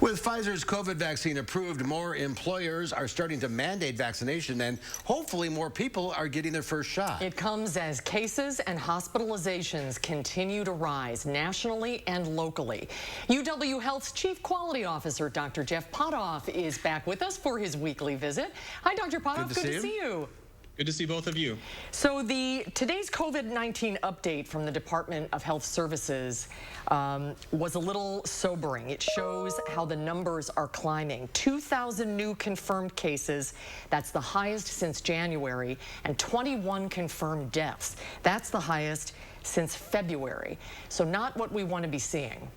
With Pfizer's COVID vaccine approved, more employers are starting to mandate vaccination, and hopefully more people are getting their first shot. It comes as cases and hospitalizations continue to rise nationally and locally. UW Health's Chief Quality Officer, Dr. Jeff Pothof, is back with us for his weekly visit. Hi, Dr. Pothof. Good to see you. Good to see both of you. So today's COVID-19 update from the Department of Health Services was a little sobering. It shows how the numbers are climbing. 2,000 new confirmed cases. That's the highest since January, and 21 confirmed deaths. That's the highest since February. So not what we want to be seeing.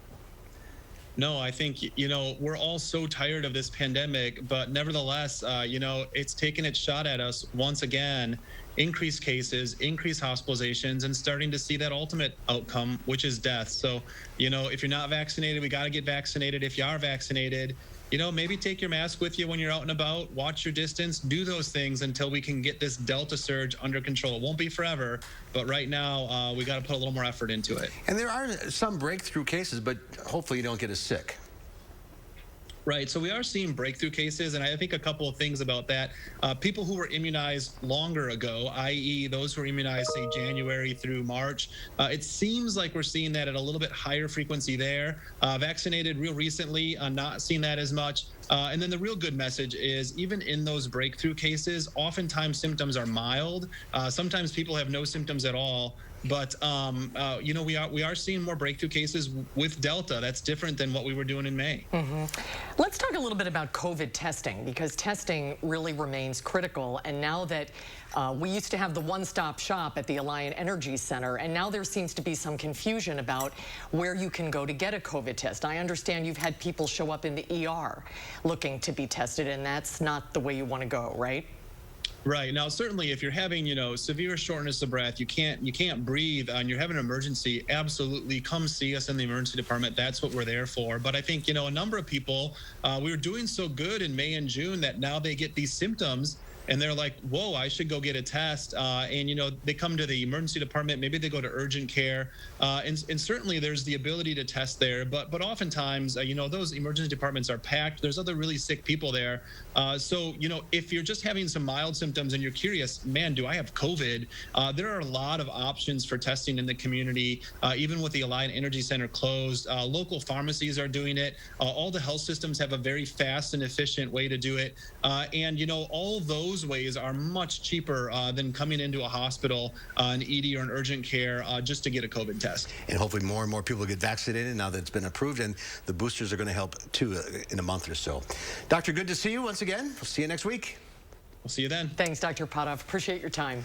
No, I think, we're all so tired of this pandemic, but nevertheless, it's taken its shot at us once again. Increased cases, increased hospitalizations, and starting to see that ultimate outcome, which is death. So, if you're not vaccinated, we got to get vaccinated. If you are vaccinated, maybe take your mask with you when you're out and about, watch your distance, do those things until we can get this Delta surge under control. It won't be forever, but right now we got to put a little more effort into it. And there are some breakthrough cases, but hopefully you don't get as sick. Right. So we are seeing breakthrough cases, and I think a couple of things about that. People who were immunized longer ago, i.e. those who were immunized, say, January through March, it seems like we're seeing that at a little bit higher frequency there. Vaccinated real recently, not seeing that as much. And then the real good message is even in those breakthrough cases, oftentimes symptoms are mild. Sometimes people have no symptoms at all. But, we are seeing more breakthrough cases with Delta. That's different than what we were doing in May. Let's talk a little bit about COVID testing, because testing really remains critical. And now that we used to have the one-stop shop at the Alliant Energy Center, and now there seems to be some confusion about where you can go to get a COVID test. I understand you've had people show up in the ER looking to be tested, and that's not the way you want to go, right? Right. Now, certainly, if you're having, severe shortness of breath, you can't breathe, and you're having an emergency, absolutely come see us in the emergency department. That's what we're there for. But I think, a number of people, we were doing so good in May and June that now they get these symptoms and they're like, whoa, I should go get a test. And, they come to the emergency department, maybe they go to urgent care. And certainly there's the ability to test there. But oftentimes, those emergency departments are packed. There's other really sick people there. So, if you're just having some mild symptoms and you're curious, man, do I have COVID? There are a lot of options for testing in the community, even with the Alliant Energy Center closed. Local pharmacies are doing it. All the health systems have a very fast and efficient way to do it. And, all those ways are much cheaper than coming into a hospital, an ED or an urgent care just to get a COVID test. And hopefully more and more people get vaccinated now that it's been approved, and the boosters are going to help too in a month or so. Doctor, good to see you once again. We'll see you next week. We'll see you then. Thanks, Dr. Pothof. Appreciate your time.